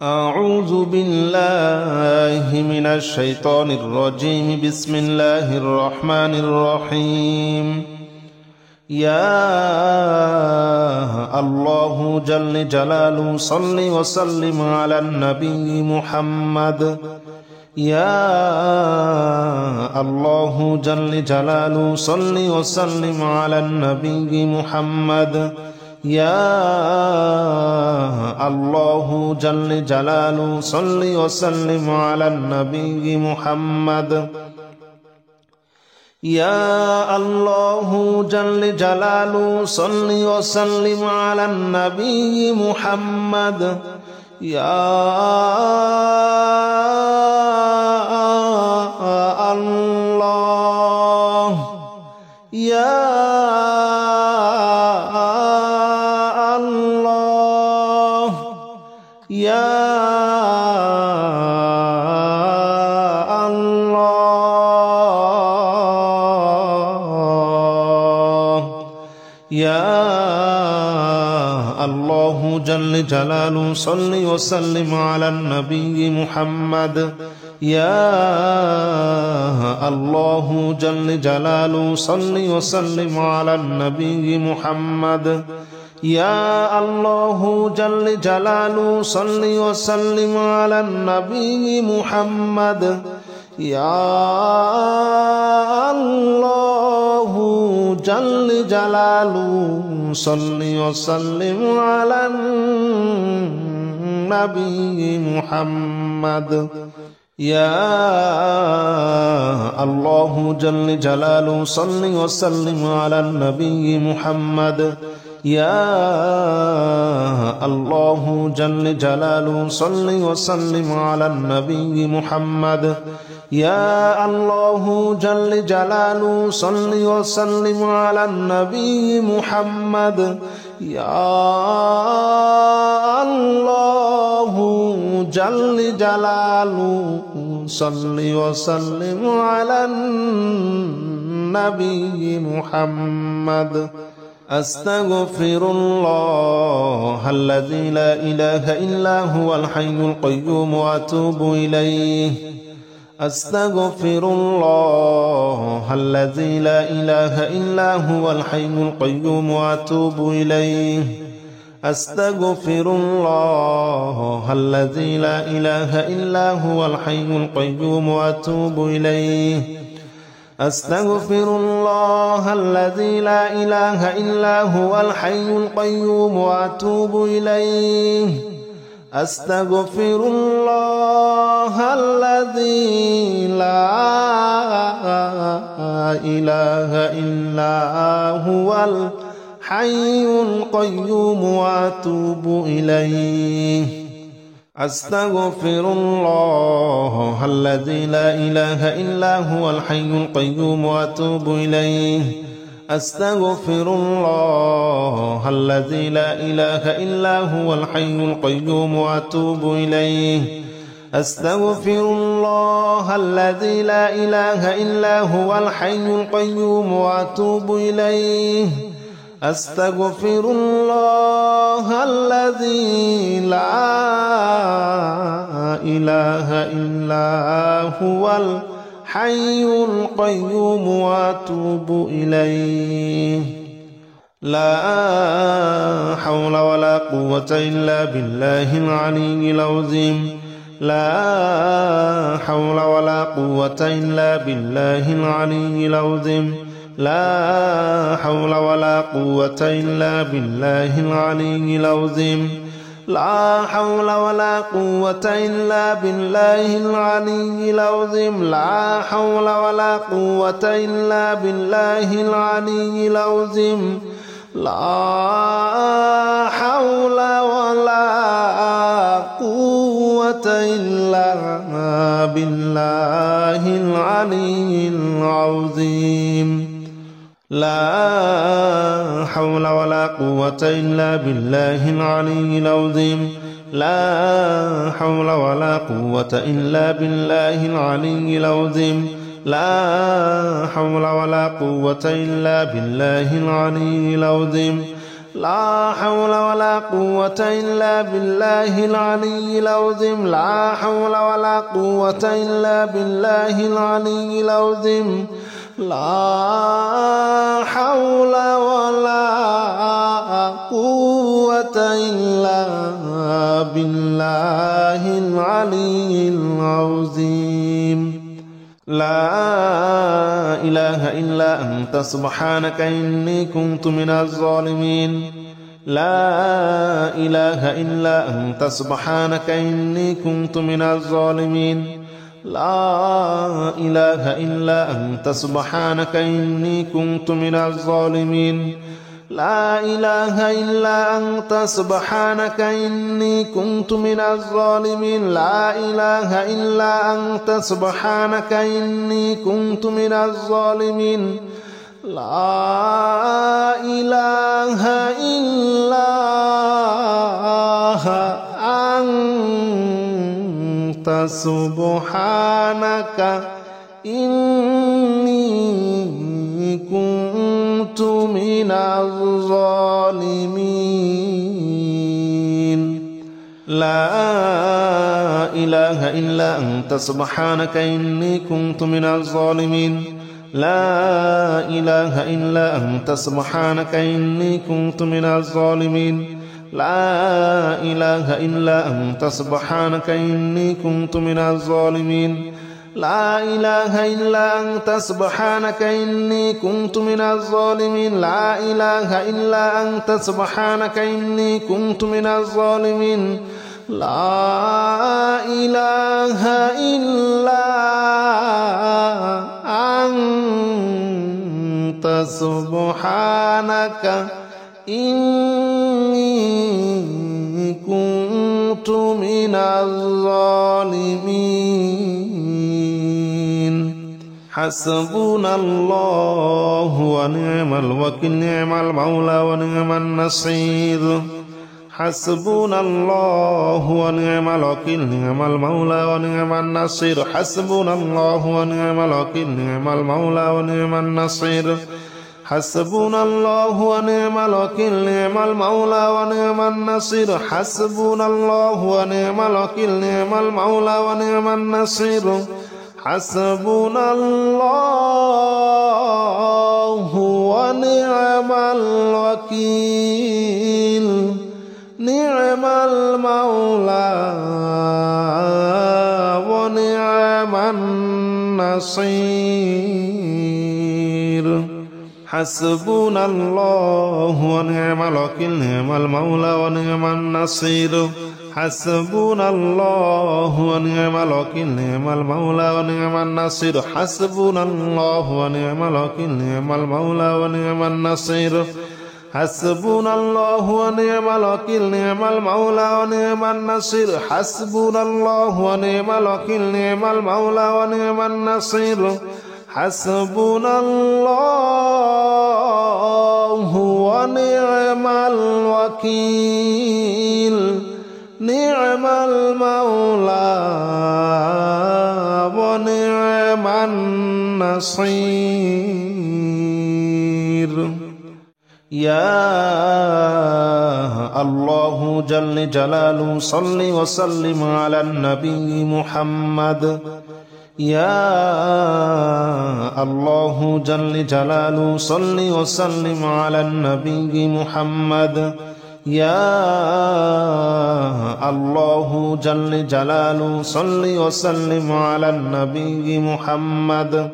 أعوذ بالله من الشيطان الرجيم. بسم الله الرحمن الرحيم. يا الله جل جلاله صل وسلم على النبي محمد. يا الله جل جلاله صل وسلم على النبي محمد. يا الله جل جلاله صل وسلم على النبي محمد. يا الله جل جلاله صل وسلم على النبي محمد. يا الله يا يا الله يا الله جل جلاله صل وسلم على النبي محمد. يا الله جل جلاله صل وسلم على النبي محمد. يا الله جل جلاله صل وسلم على النبي محمد. يا الله جل جلاله صل وسلم على النبي محمد. يا الله جل جلاله صل وسلم على النبي محمد. يا الله جل جلاله صل وسلم على النبي محمد. يا الله جل جلاله صل وسلم على النبي محمد. يا الله جل جلاله صل وسلم على النبي محمد. أستغفر الله الذي لا إله إلا هو الحي القيوم وأتوب إليه. أستغفر الله الذي لا إله إلا هو الحي القيوم وأتوب إليه. أستغفر الله الذي لا إله إلا هو الحي القيوم وأتوب إليه. أستغفر الله الذي لا إله إلا هو الحي القيوم وأتوب إليه. أستغفر الله الذي لا إله إلا هو الحي القيوم وأتوب إليه. أستغفر الله الذي لا إله إلا هو الحي القيوم وأتوب إليه. أستغفر الله الذي لا إله إلا هو الحي القيوم وأتوب إليه. أستغفر الله الذي لا إله إلا هو الحي القيوم وأتوب إليه. أستغفر الله الذي لا إله إلا هو الحي القيوم وأتوب إليه. لا حول ولا قوة إلا بالله العلي العظيم. لا حول ولا قوة إلا بالله العلي العظيم. لا حول ولا قوة إلا بالله العلي العظيم. لا حول ولا قوة إلا بالله العلي العظيم. لا حول ولا قوة إلا بالله العلي العظيم. لا حول ولا قوة إلا بالله العلي العظيم. لا حول ولا قوة إلا بالله العلي العظيم. لا حول ولا قوة إلا بالله العلي العظيم. لا حول ولا قوة إلا بالله العلي العظيم. لا حول ولا قوة إلا بالله العلي العظيم لا حول ولا قوة إلا بالله العلي العظيم لا حول ولا قوة إلا بالله العلي العظيم لا إله إلا أنت سبحانك إني كنت من الظالمين لا إله إلا أنت سبحانك إني كنت من الظالمين لا إله إلا أنت سبحانك إني كنت من الظالمين لا إله إلا أنت سبحانك إني كنت من الظالمين لا إله إلا أنت سبحانك إني كنت من الظالمين لا إله إلا أنت سبحانك إني كنت من الظالمين لا إله إلا أنت سبحانك إني كنت من الظالمين لا إله إلا أنت سبحانك إني كنت من الظالمين لا إله إلا أنت سبحانك إني كنت من الظالمين لا إله إلا أنت سبحانك إني كنت من الظالمين لا إله إلا أنت سبحانك إني كنت من الظالمين لا إله إلا أنت سبحانك إني كنت من الظالمين حسبنا الله ونعم الوكيل نعم المولى ونعم النصير حسبنا الله ونعم الوكيل نعم المولى ونعم النصير حسبنا الله ونعم الوكيل نعم المولى ونعم النصير حسبنا الله ونعم الوكيل نعم المولى ونعم النصير حسبنا الله ونعم الوكيل نعم المولى ونعم النصير حسبنا الله ونعم الوكيل نعم المولى ونعم النصير حسبنا الله ونعم الوكيل نعم المولى ونعم النصير حسبنا الله ونعم الوكيل نعم المولى ونعم النصير حسبنا الله ونعم الوكيل نعم المولى ونعم النصير حسبنا الله ونعم الوكيل نعم المولى ونعم النصير حسبنا الله ونعم الوكيل نعم المولى ونعم النصير حسبنا الله ونعم الوكيل نعم المولى ونعم النصير يا الله جل جلاله صل وسلم على النبي محمد يا الله جل جلاله صل وسلم على النبي محمد يا الله جل جلاله صل وسلم على النبي محمد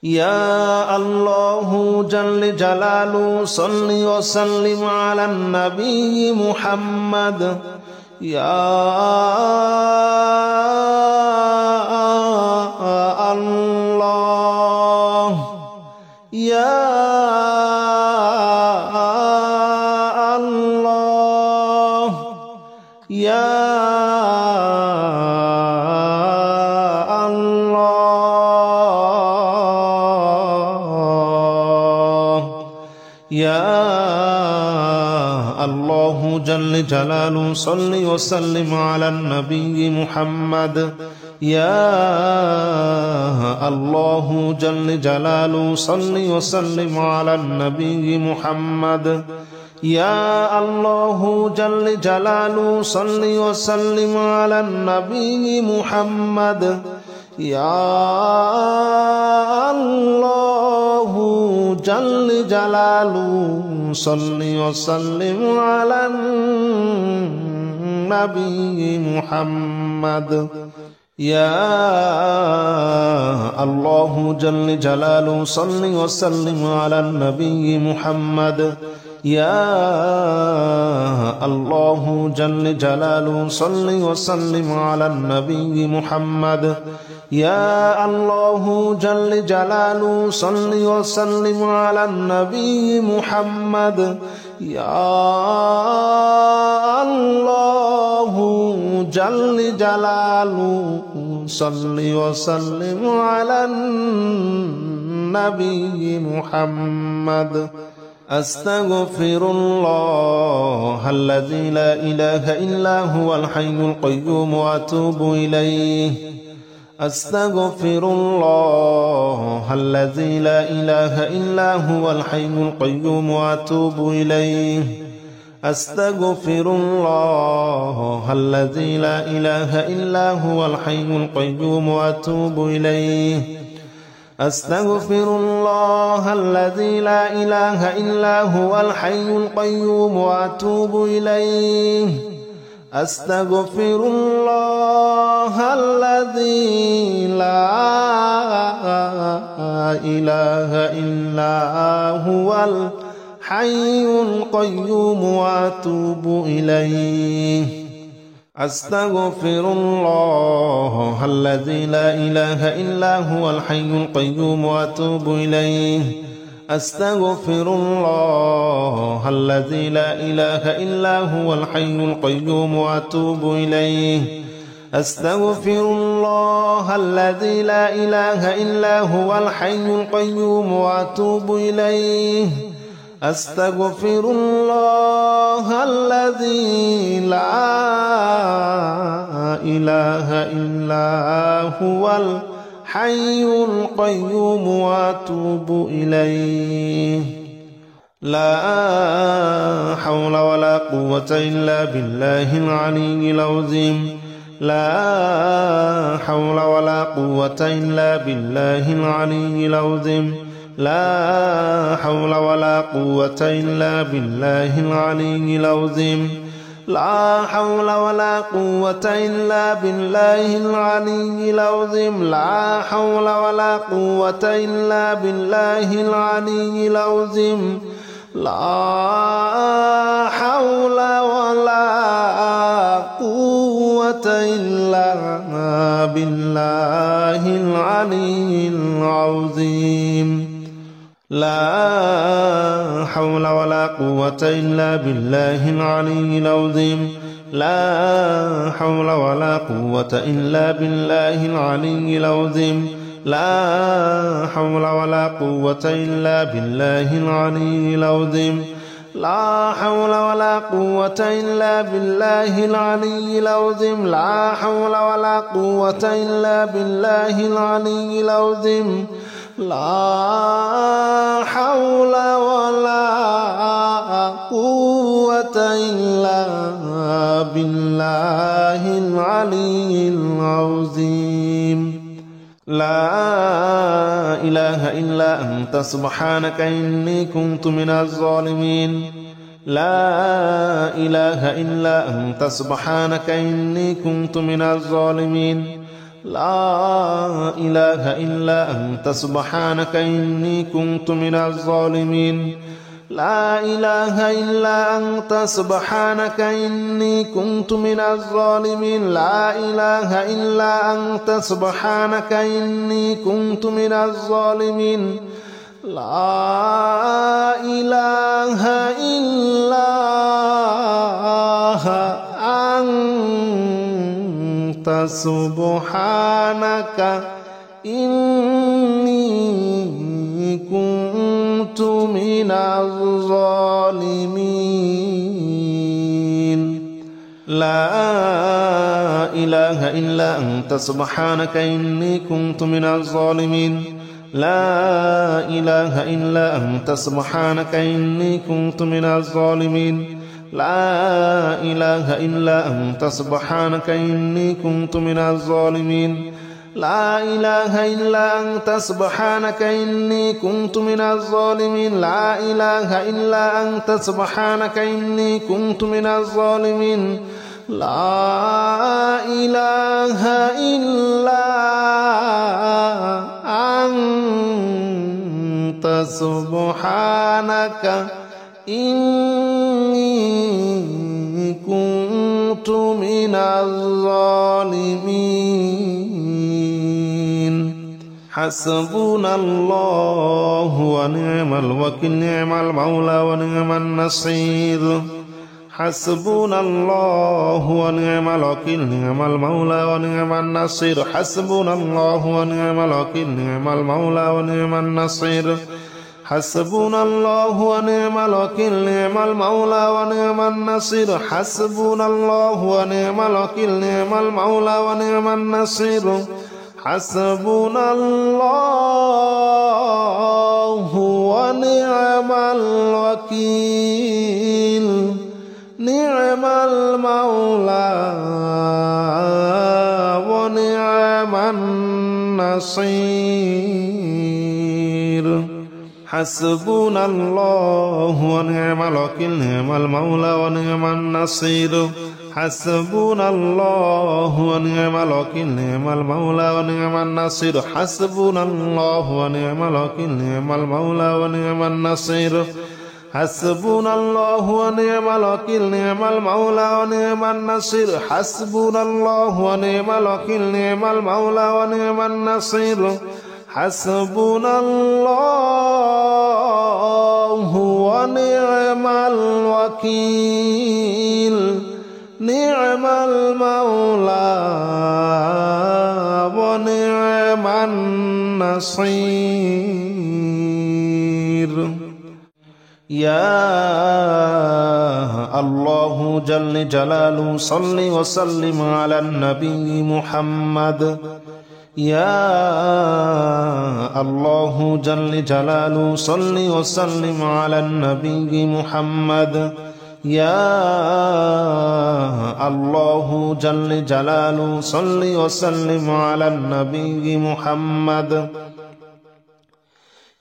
يا الله جل جلاله صل وسلم على النبي محمد يا الله يا الله يا يا الله جل جلاله صل وسلم على النبي محمد يا الله جل جلاله صل وسلم على النبي محمد يا الله جل جلاله صل وسلم على النبي محمد يا الله جل جلاله صل وسلم على النبي محمد يا الله جل جلاله صل وسلم على النبي محمد يا الله جل جلاله صل وسلم على النبي محمد يا الله جل جلاله صل وسلم على النبي محمد يا الله جل جلاله صل وسلم على النبي محمد أستغفر الله الذي لا إله إلا هو الحي القيوم وأتوب إليه أستغفر الله الذي لا إله إلا هو الحي القيوم وأتوب إليه أستغفر الله الذي لا إله إلا هو الحي القيوم وأتوب إليه أستغفر الله الذي لا إله إلا هو الحي القيوم وأتوب إليه أستغفر الله الذي لا إله إلا هو الحي القيوم وأتوب إليه أستغفر الله الذي لا إله إلا هو الحي القيوم وأتوب إليه أستغفر الله الذي لا إله إلا هو الحي القيوم وأتوب إليه أستغفر الله الذي لا إله إلا هو الحي القيوم وأتوب إليه أستغفر الله الذي لا إله إلا هو الحي القيوم وأتوب إليه لا حول ولا قوة إلا بالله العلي العظيم لا حول ولا قوة إلا بالله العلي العظيم لا حول ولا قوة إلا بالله العلي العظيم لا حول ولا قوة إلا بالله العلي العظيم لا حول ولا قوة إلا بالله العلي العظيم لا حول ولا قوة إلا بالله العلي العظيم لا حول ولا قوة إلا بالله العلي العظيم لا حول ولا قوة إلا بالله العلي العظيم لا حول ولا قوة إلا بالله العلي العظيم لا حول ولا قوة إلا بالله العلي العظيم لا حول ولا قوة إلا بالله العلي العظيم لا حول ولا قوة إلا بالله العلي العظيم لا إله إلا أنت سبحانك إني كنت من الظالمين لا إله إلا أنت سبحانك إني كنت من الظالمين لا إله إلا أنت سبحانك إني كنت من الظالمين لا إله إلا أنت سبحانك إني كنت من الظالمين لا إله إلا أنت سبحانك إني كنت من الظالمين لا إله إلا أنت سبحانك إني كنت من الظالمين لا إله إلا أنت سبحانك إني كنت من الظالمين لا إله إلا أنت سبحانك إني كنت من الظالمين لا إله إلا أنت سبحانك إني كنت من الظالمين لا إله إلا أنت سبحانك إني كنت من الظالمين لا إله إلا أنت سبحانك إني كنت من الظالمين لا إله إلا أنت سبحانك إني كنت من الظالمين حسبنا الله ونعم الوكيل نعم المولى ونعم النصير حسبنا الله ونعم الوكيل نعم المولى ونعم النصير حسبنا الله ونعم الوكيل نعم المولى ونعم النصير حسبنا الله ونعم الوكيل نعم المولى ونعم النصير حسبنا الله ونعم الوكيل نعم المولى ونعم النصير حسبنا الله ونعم الوكيل نعم المولى ونعم النصير حسبنا الله ونعم الوكيل نعم المولى ونعم النصير حسبنا الله ونعم الوكيل نعم المولى ونعم النصير حسبنا الله ونعم الوكيل نعم المولى ونعم النصير حسبنا الله ونعم الوكيل نعم المولى ونعم النصير حسبنا الله ونعم الوكيل نعم المولى ونعم النصير حسبنا الله ونعم الوكيل نعم المولى ونعم النصير يا الله جل جلاله صل وسلم على النبي محمد يا الله جل جلاله صل وسلم على النبي محمد يا الله جل جلاله صل وسلم على النبي محمد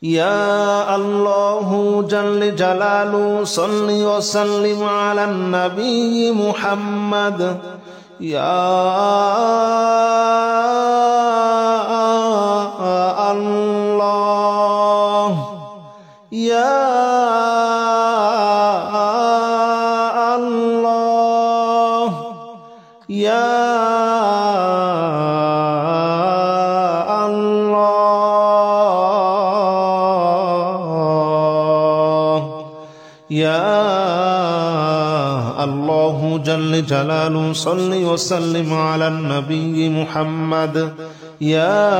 يا الله جل جلاله صل وسلم على النبي محمد يا الله يا الله يا يا الله جل جلاله صل وسلم على النبي محمد يا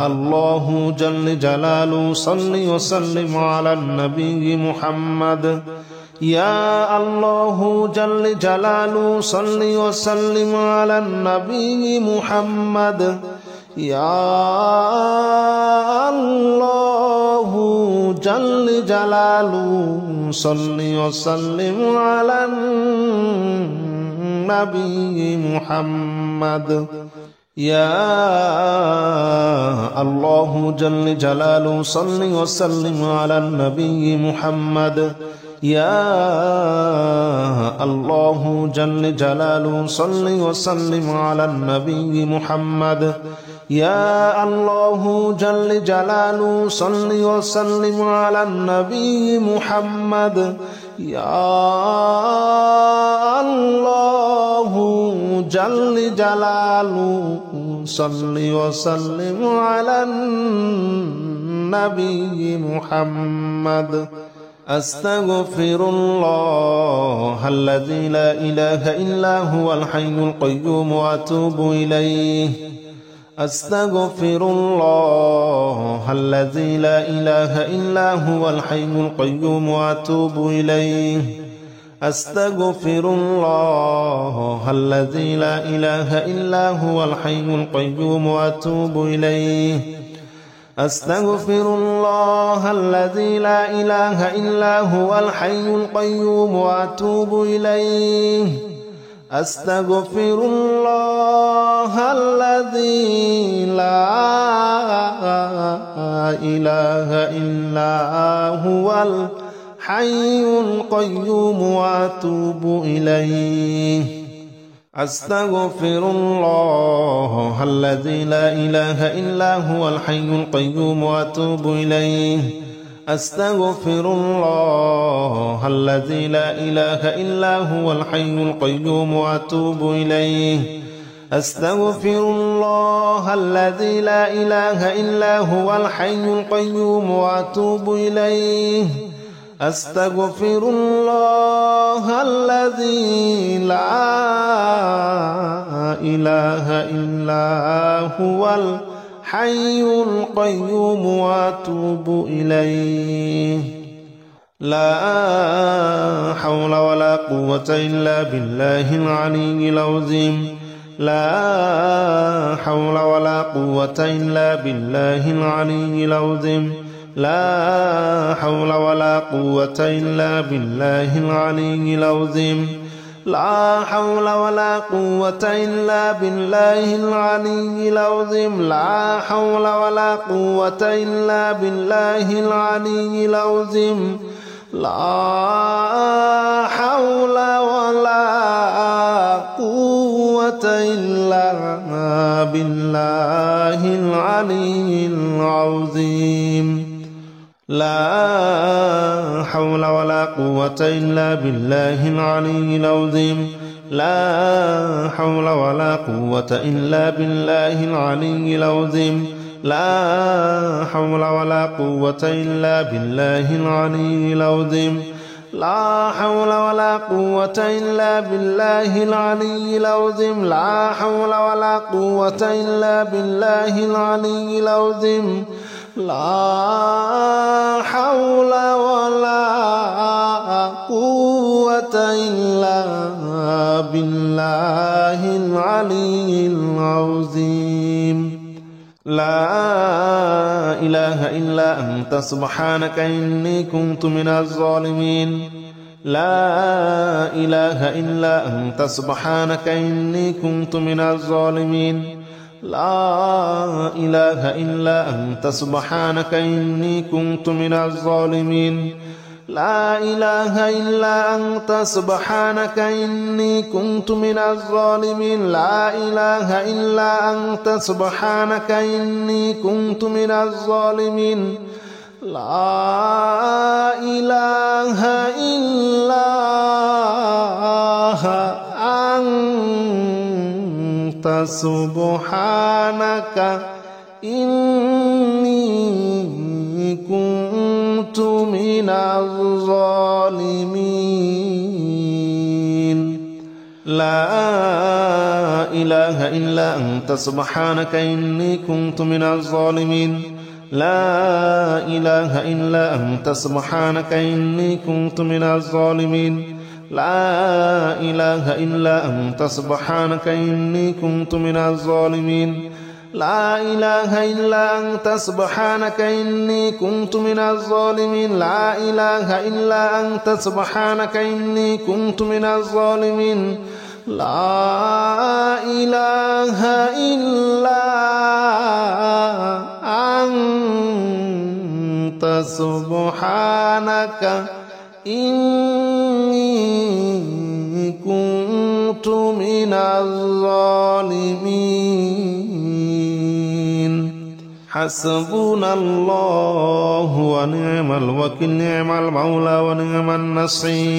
الله جل جلاله صل وسلم على النبي محمد يا الله جل جلاله صل وسلم على النبي محمد يا الله جل جلاله صل وسلم على النبي محمد يا الله جل جلاله صل وسلم على النبي محمد يا الله جل جلاله صل وسلم على النبي محمد يا الله جل جلاله صل وسلم على النبي محمد يا الله جل جلاله صل وسلم على النبي محمد أستغفر الله الذي لا إله إلا هو الحي القيوم وأتوب إليه أستغفر الله الذي لا إله إلا هو الحي القيوم وأتوب إليه أستغفر الله الذي لا إله إلا هو الحي القيوم وأتوب إليه أستغفر الله الذي لا إله إلا هو الحي القيوم وأتوب إليه أستغفر الله الذي لا إله إلا هو الحي القيوم وأتوب إليه أستغفر الله الذي لا إله إلا هو الحي القيوم وأتوب إليه أستغفر الله الذي لا إله إلا هو الحي القيوم وأتوب إليه أستغفر الله الذي لا إله إلا هو الحي القيوم وأتوب إليه أستغفر الله الذي لا إله إلا هو الحي القيوم وأتوب إليه لا حول ولا قوة إلا بالله العلي العظيم لا حول ولا قوة إلا بالله العلي العظيم لا حول ولا قوة إلا بالله العلي العظيم لا حول ولا قوة إلا بالله العلي العظيم لا حول ولا قوة إلا بالله العلي العظيم لا حول ولا قوة إلا بالله العلي العظيم لا حول ولا قوة إلا بالله العلي العظيم لا حول ولا قوة إلا بالله العلي العظيم لا حول ولا قوة إلا بالله العلي العظيم لا حول ولا قوة إلا بالله العلي العظيم لا حول ولا قوة إلا بالله العلي العظيم لا حول ولا قوة إلا بالله العلي العظيم لا إله إلا أنت سبحانك إني كنت من الظالمين لا إله إلا أنت سبحانك إني كنت من الظالمين لا إله إلا أنت سبحانك إني كنت من الظالمين لا إله إلا أنت سبحانك إني كنت من الظالمين لا إله إلا أنت سبحانك إني كنت من الظالمين لا إله إلا أنت سبحانك إني كنت من الظالمين لا إله إلا أنت سبحانك إني كنت من الظالمين لا إله إلا أنت سبحانك إني كنت من الظالمين لا إله إلا أنت سبحانك إني كنت من الظالمين لا إله إلا أنت سبحانك إني كنت من الظالمين لا إله إلا أنت سبحانك إني كنت من الظالمين لا إله إلا أنت سبحانك إني كنت من الظالمين حسبنا الله ونعم الوكيل نعم المولى ونعم النصير